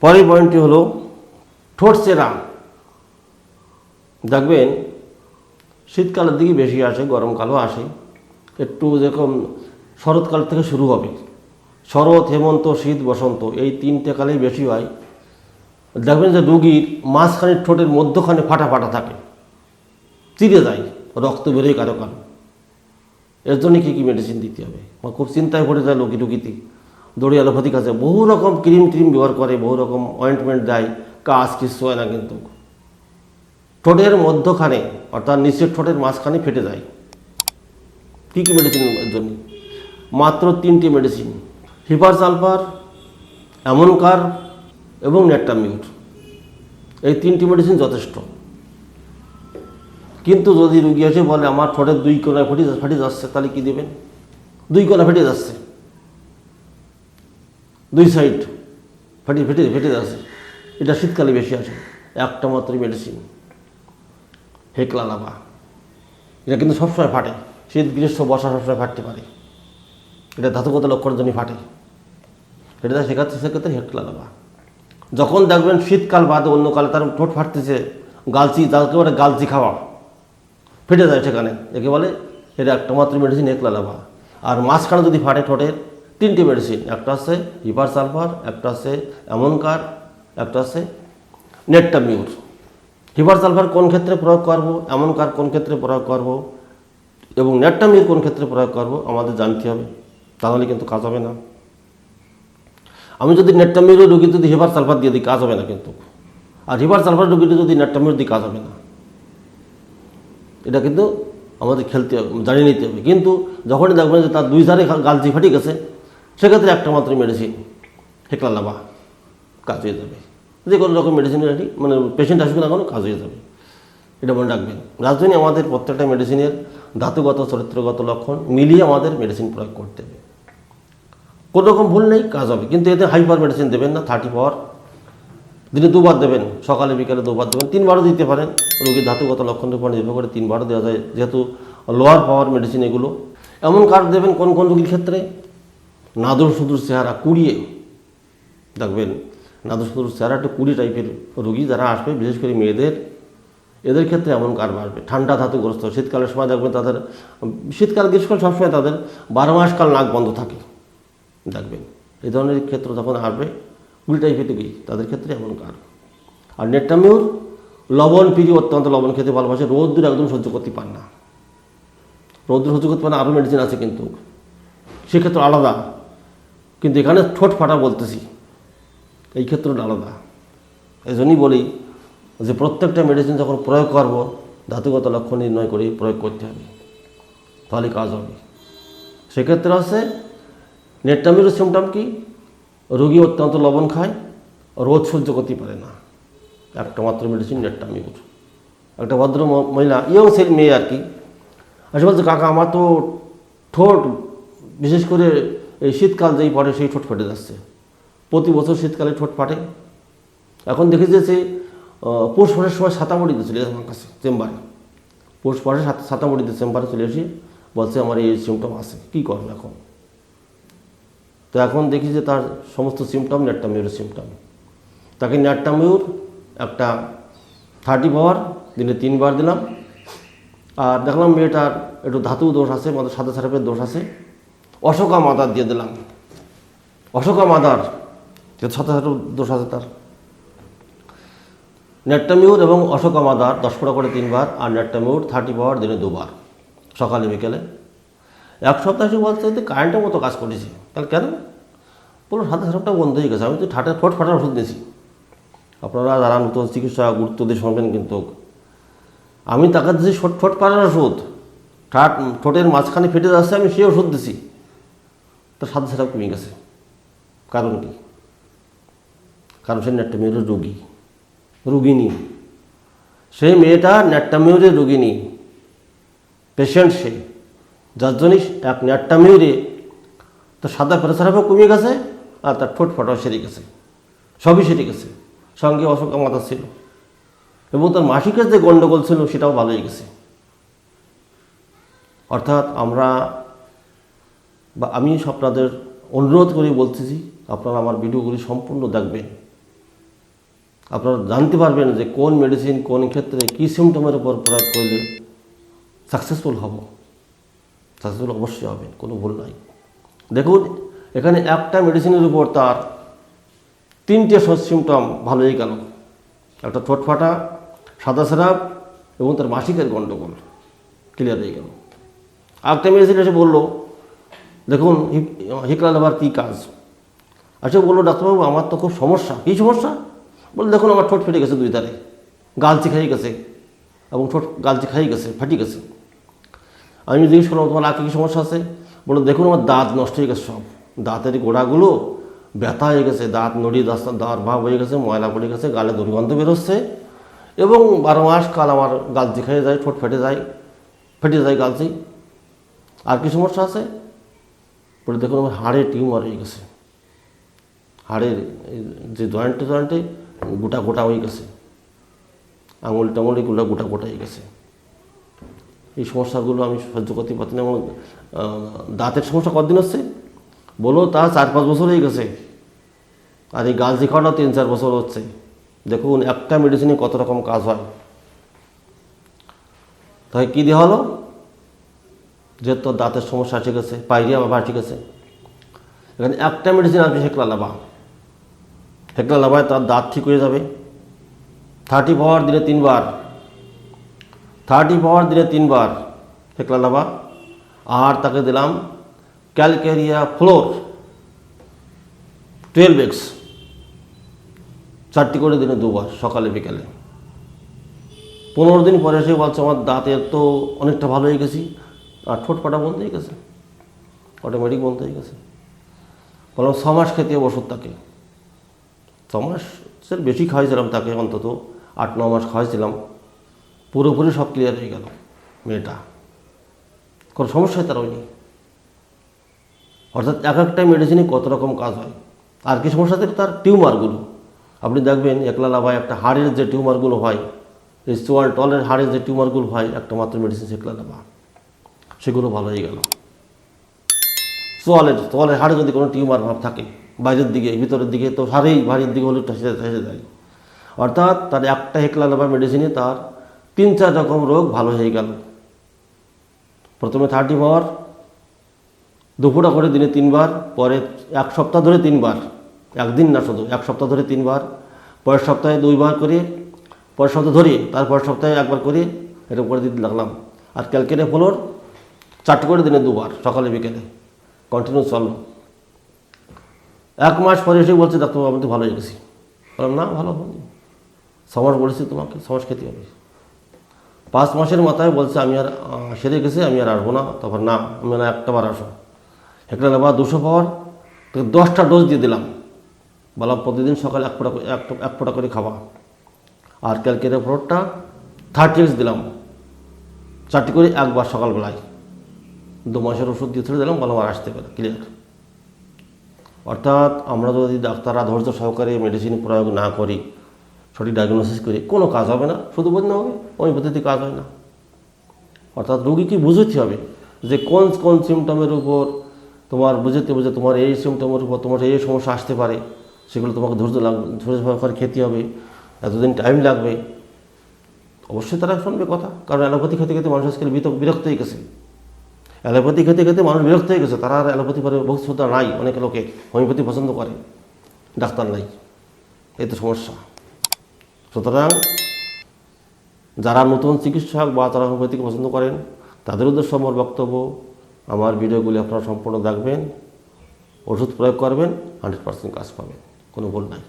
পরের পয়েন্টটি হলো ঠোঁট চেরা। দেখবেন শীতকালের দিকে বেশি আসে, গরমকালও আসে, একটু যেরকম শরৎকাল থেকে শুরু হবে, শরৎ, হেমন্ত, শীত, বসন্ত, এই তিনটে কালেই বেশি হয়। দেখবেন যে রুগীর মাঝখানে ঠোঁটের মধ্যখানে ফাটা ফাটা থাকে, চিরে যায়, রক্ত বেরোয় কারো কারো। এর জন্য কী কী মেডিসিন দিতে হবে? আমার খুব চিন্তায় পড়ে যায় রুগীটি। দড়ি অ্যালোপ্যাথিক আছে, বহু রকম ক্রিম ব্যবহার করে, বহু রকম অয়েন্টমেন্ট দেয়, কাজ কিছু হয় না। কিন্তু ঠোঁটের মধ্যখানে অর্থাৎ নিচের ঠোঁটের মাঝখানে ফেটে যায়। কী কী মেডিসিন এর জন্য? মাত্র 3টি মেডিসিন, হিপার সালফার, অ্যামোনকার এবং নেট্টামিউর। এই 3টি মেডিসিন যথেষ্ট। কিন্তু যদি রুগী এসে বলে আমার ঠোঁটের 2 কোণায় ফাটে যাচ্ছে, তাহলে কী দেবেন? 2 কোণা ফেটে যাচ্ছে, 2 সাইড ফেটে যাচ্ছে, এটা শীতকালে বেশি আসে। একটা মাত্র মেডিসিন, হেকলা লাভা। এটা কিন্তু সবসময় ফাটে, শীত, গ্রীষ্ম, বর্ষা সবসময় ফাটতে পারে। এটা ধাতুগত লক্ষণের জন্য ফাটে, এটা শেখাচ্ছে সেক্ষেত্রে হেকলা লাভা। যখন দেখবেন শীতকাল বাদে অন্য কালে তার ঠোঁট ফাটতেছে, গালচি, যাকে বলে গালচি খাওয়া, ফেটে যায় সেখানে, একে বলে এটা একটা মাত্র মেডিসিন, হেকলা লাভা। আর মাঝখানে যদি ফাটে ঠোঁটের, 3টি মেডিসিন, একটা আছে হিপার সালফার, একটা আছে অ্যামোনকার, একটা আছে নেট্টামিউর। হিপার সালফার কোন ক্ষেত্রে প্রয়োগ করব, অ্যামোনকার কোন ক্ষেত্রে প্রয়োগ করব এবং নেট্টামিউর কোন ক্ষেত্রে প্রয়োগ করব আমাদের জানতে হবে, তাহলে কিন্তু কাজ হবে না। আমি যদি নেট্টামিউর রোগী যদি হিপার সালফার দিয়ে দিই, কাজ হবে না কিন্তু। আর হিপার সালফার রোগীটি যদি নেট্টামিউর দিই, কাজ হবে না। এটা কিন্তু আমাদের খেলতে হবে, জানিয়ে নিতে হবে। কিন্তু যখনই দেখবেন যে তার 2 ধারে গালজি ফাটে গেছে, সেক্ষেত্রে একটা মাত্র মেডিসিন, হেকলা লাভা, কাজ হয়ে যাবে। যে কোনো রকম মেডিসিনের মানে পেশেন্ট আসবে না কোনো, কাজ হয়ে যাবে। এটা মনে রাখবেন। যার জন্য আমাদের প্রত্যেকটা মেডিসিনের ধাতুগত, চরিত্রগত লক্ষণ মিলিয়ে আমাদের মেডিসিন প্রয়োগ করতে হবে। কোনো রকম ভুল নেই, কাজ হবে। কিন্তু এতে হাইপার মেডিসিন দেবেন না। 30 পাওয়ার দিনে 2 বার দেবেন, সকালে বিকালে 2 বার দেবেন, 3 বারও দিতে পারেন। রোগীর ধাতুগত লক্ষণের উপর নির্ভর করে 3 বারও দেওয়া যায়, যেহেতু লোয়ার পাওয়ার মেডিসিন এগুলো। এমন কার্ড দেবেন কোন কোন রোগীর ক্ষেত্রে? নাদুর সুদূর চেহারা, কুড়িয়ে দেখবেন, নাদুর সুদূর চেহারা একটু কুড়ি টাইপের রোগী যারা আসবে, বিশেষ করে মেয়েদের, এদের ক্ষেত্রে এমন কার্ড বাড়বে। ঠান্ডা ধাতুগ্রস্ত, শীতকালের সময় দেখবেন তাদের, শীতকাল গ্রীষ্মকাল সবসময় তাদের 12 মাস কাল নাক বন্ধ থাকে, দেখবেন এই ধরনের ক্ষেত্র যখন আসবে, কুড়ি টাইপের রোগী, তাদের ক্ষেত্রে এমন কার্ড। আর নেট্টামিউর লবণ প্রিয়, অত্যন্ত লবণ খেতে ভালোবাসে, রোদ্দুর একদম সহ্য করতে পারে না। রোদ্দুর সহ্য করতে পারে না, আরও মেডিসিন আছে কিন্তু সেক্ষেত্রে আলাদা। কিন্তু এখানে ঠোঁট ফাটা বলতেছি, এই ক্ষেত্রটা আলাদা। এই জন্যই বলি যে প্রত্যেকটা মেডিসিন যখন প্রয়োগ করব, ধাতুগত লক্ষণ নির্ণয় করে প্রয়োগ করতে হবে, তাহলে কাজ হবে। সেক্ষেত্রে আছে নেট্টামিউরের সিমটম কি? রোগী অত্যন্ত লবণ খায়, রোদ সহ্য করতে পারে না, একটা মাত্র মেডিসিন নেট্টামিউর। একটা ভদ্র মহিলা, ইয়ং মেয়ে আর কি, আসে বলছে কাকা আমার তো ঠোঁট, বিশেষ করে এই শীতকাল যেই পড়ে সেই ঠোঁট ফেটে যাচ্ছে, প্রতি বছর শীতকালে ঠোঁট ফাটে। এখন দেখে যে সে পৌষ মাসের সময় ছাতামুড়ি দিয়েছিল আমার কাছে চেম্বারে, পৌষ মাসে ছাতামুড়ি দিয়ে চেম্বারে চলে এসে বলছে আমার এই সিমটম আছে, কী করবো এখন? তো এখন দেখি যে তার সমস্ত সিমটম নেট্টামিউরের সিমটম। তাকে নেট্টামিউর একটা 30 পাওয়ার দিনে 3 বার দিলাম। আর দেখলাম মেয়েটার একটু ধাতু দোষ আছে, আমাদের সাদা সারাপের দোষ আছে, অশোকা মাদার দিয়ে দিলাম। অশোকা মাদার সাদা সারাপের দোষ আছে তার, নেট্টামিউর এবং অশোকা মাদার 10 ফোঁটা করে 3 বার, আর নেট্টামিউর 30 পাওয়ার দিনে 2 বার, সকালে বিকেলে। 1 সপ্তাহ এসে বলতে কারেন্টের মতো কাজ করেছি। তাহলে কেন? বলুন সাদা সারাপটা বন্ধ হয়ে গেছে, আমি তো ঠোঁট ফাটার ওষুধ দিয়েছি। আপনারা যারা নতুন চিকিৎসা গুরুত্ব দিয়ে শুনবেন, কিন্তু আমি তাকে দিয়েছি ঠোঁট ফাটার ওষুধ, ঠোঁটের মাঝখানে ফেটে যাচ্ছে, আমি সেই ওষুধ দিছি, তো সাদা সারাপ কমে গেছে। কারণ কি? কারণ সে নেট্টামিউরের রুগিনী, সেই মেয়েটা নেট্টামিউরের রুগিনী, পেশেন্ট সে, যার জন্যই এক নেট্টামিউরে তার সাদা প্রেসারাপও কমে গেছে, আর তার ঠোঁট ফাটাও সেরে গেছে, সবই সেরে গেছে। সঙ্গে অশোকা মাথা ছিল, এবং তার মাসিকের যে গণ্ডগোল ছিল সেটাও ভালো হয়ে গেছে। অর্থাৎ আমি আপনাদের অনুরোধ করে বলতেছি, আপনারা আমার ভিডিওগুলি সম্পূর্ণ দেখবেন, আপনারা জানতে পারবেন যে কোন মেডিসিন কোন ক্ষেত্রে কী সিমটমের উপর প্রয়োগ করলে সাকসেসফুল হব। সাকসেসফুল অবশ্যই হবে, কোনো ভুল নাই। দেখুন এখানে একটা মেডিসিনের উপর তার 3টে সিমটম ভালো হয়ে গেল। একটা ঠোঁট ফাটা, সাদা স্রাব এবং তার মাসিকের গণ্ডগোল ক্লিয়ার হয়ে গেল। আরেকটা মেডিসিন এসে বললো দেখুন হিকলা লাভার কী কাজ। আচ্ছা বললো ডাক্তারবাবু আমার তো খুব সমস্যা। কী সমস্যা? বলে দেখুন আমার ঠোঁট ফেটে গেছে, 2 ধারে গালচি খেয়ে গেছে এবং ঠোঁট গালচি খেয়ে গেছে, ফাটি গেছে। আমি জিজ্ঞেস করলাম তোমার আর কী সমস্যা আছে? বলে দেখুন আমার দাঁত নষ্ট হয়ে গেছে, সব দাঁতের গোড়াগুলো ব্যথা হয়ে গেছে, দাঁত নড়িয়ে দাঁত ভাব হয়ে গেছে, ময়লা পড়ে গেছে, গালে দুর্গন্ধ বেরোচ্ছে এবং 12 মাস কাল আমার গালচি খেয়ে যায়, ঠোঁট ফেটে যায় গালচি। আর কি সমস্যা আছে? বলে দেখুন আমার হাড়ে টিউমার হয়ে গেছে, হাড়ের যে জয়েন্টে গোটা গোটা হয়ে গেছে, আঙুল টাঙুলিগুলো গোটা গোটা হয়ে গেছে। এই সমস্যাগুলো আমি সহ্য করতে পারছি না। এবং দাঁতের সমস্যা কতদিন হচ্ছে? বলো তা 4-5 বছর হয়ে গেছে, আর এই গালচি খাওয়াটা 3-4 বছর হচ্ছে। দেখুন একটা মেডিসিনে কত রকম কাজ হয়। তাই কী দেওয়া হলো? যে তোর দাঁতের সমস্যা ঠিক আছে, পাইরিয়া বাবা ঠিক আছে, এখানে একটা মেডিসিন আসবে হেকলা লাভায় তার দাঁত ঠিক হয়ে যাবে। 30 পাওয়ার দিনে 3 বার, 30 পাওয়ার দিনে 3 বার হেকলা লাভা। আর তাকে দিলাম ক্যালকেরিয়া ফ্লোর 12 এক্স, 4টি করে দিনে 2 বার, সকালে বিকালে। 15 দিন পরে এসে বলছে আমার দাঁতের তো অনেকটা ভালো হয়ে গেছি, আর ঠোঁট ফাটা বন্ধ হয়ে গেছে, অটোমেটিক বন্ধ হয়ে গেছে। বললাম 6 মাস খেতে হবে ওষুধ। তাকে 6 মাসের বেশি খাওয়াইছিলাম, তাকে অন্তত 8-9 মাস খাওয়াইছিলাম। পুরোপুরি সব ক্লিয়ার হয়ে গেল মেয়েটা, কোনো সমস্যাই তার হয়নি। অর্থাৎ এক একটা মেডিসিনে কত রকম কাজ হয়। আর কি সমস্যা থাকে? তার টিউমারগুলো আপনি দেখবেন হেকলা লাভায় একটা হাড়ের যে টিউমারগুলো হয়, এই চোয়াল টলের হাড়ের যে টিউমারগুলো হয়, একটা মাত্র মেডিসিন হেকলা লাভা, সেগুলো ভালো হয়ে গেল। চোয়ালের হাড়ে যদি কোনো টিউমার ভাব থাকে বাইরের দিকে ভিতরের দিকে, তো হাড়েই বাড়ির দিকে হলে হেসে যায়। অর্থাৎ তার একটা হেকলা লাভা মেডিসিনে তার 3-4 রকম রোগ ভালো হয়ে গেল। প্রথমে 30 পাওয়ার, 2 ফোঁটা করে দিনে 3 বার, পরে 1 সপ্তাহ ধরে 3 বার, একদিন না, শুধু 1 সপ্তাহ ধরে 3 বার, পরের সপ্তাহে 2 বার করে, পরের সপ্তাহ ধরে, তারপরের সপ্তাহে 1 বার করে, এরকম করে দিতে লাগলাম। আর ক্যালকেরিয়া ফ্লোর 4টি করে দিনে 2 বার, সকালে বিকেলে, কন্টিনিউ চলো। 1 মাস পরে এসে বলছে ডাক্তারবাবু আমি তো ভালো হয়ে গেছি। বললাম না, ভালো হয়নি, 6 মাস বলেছি তোমাকে, 6 মাস খেতে হবে। 5 মাসের মাথায় বলছে আমি আর সেরে গেছে, আমি আর আসবো না। তখন না, আমি না, একটা বার আসো। হেকলা লাভা 200 পাওয়ার, তোকে 10টা ডোজ দিয়ে দিলাম। বললাম প্রতিদিন সকালে 1 ফোঁটা করে খাওয়া। আর ক্যালকেরিয়া ফ্লোরটা 30 এক্স দিলাম, 4টি করে 1 বার সকালবেলায়। 2 মাসের ওষুধ দিয়ে ছেড়ে দিলাম, বললাম আর আসতে পারে, ক্লিয়ার। অর্থাৎ আমরা যদি ডাক্তাররা ধৈর্য সহকারে মেডিসিন প্রয়োগ না করি, সঠিক ডায়াগনোসিস করি, কোনো কাজ হবে না। শুধু বলতে হবে হোমিওপ্যাথিতে কাজ হয় না। অর্থাৎ রোগীকে বুঝতে হবে যে কোন কোন সিমটমের উপর তোমার বুঝে তোমার এই সিমটমের উপর তোমার এই সমস্যা আসতে পারে, সেগুলো তোমাকে ধৈর্য সহকারে খেতে হবে, এতদিন টাইম লাগবে। অবশ্যই তারা শুনবে কথা, কারণ অ্যালোপ্যাথি খেতে খেতে মানুষ আজকাল বিরক্ত হয়ে গেছে। অ্যালোপ্যাথি খেতে খেতে মানুষ বিরক্ত হয়ে গেছে, তারা আর অ্যালোপ্যাথি পরে বহুত শ্রদ্ধা নাই। অনেক লোকে হোমিওপ্যাথি পছন্দ করে, ডাক্তার নাই, এই তো সমস্যা। সুতরাং যারা নতুন চিকিৎসক বা যারা হোমিওপ্যাথিকে পছন্দ করেন, তাদের উদ্দেশ্যে আমার বক্তব্য, আমার ভিডিওগুলি আপনারা সম্পূর্ণ দেখবেন, ওষুধ প্রয়োগ করবেন, 100% কাজ পাবেন, কোনো ভুল নাই।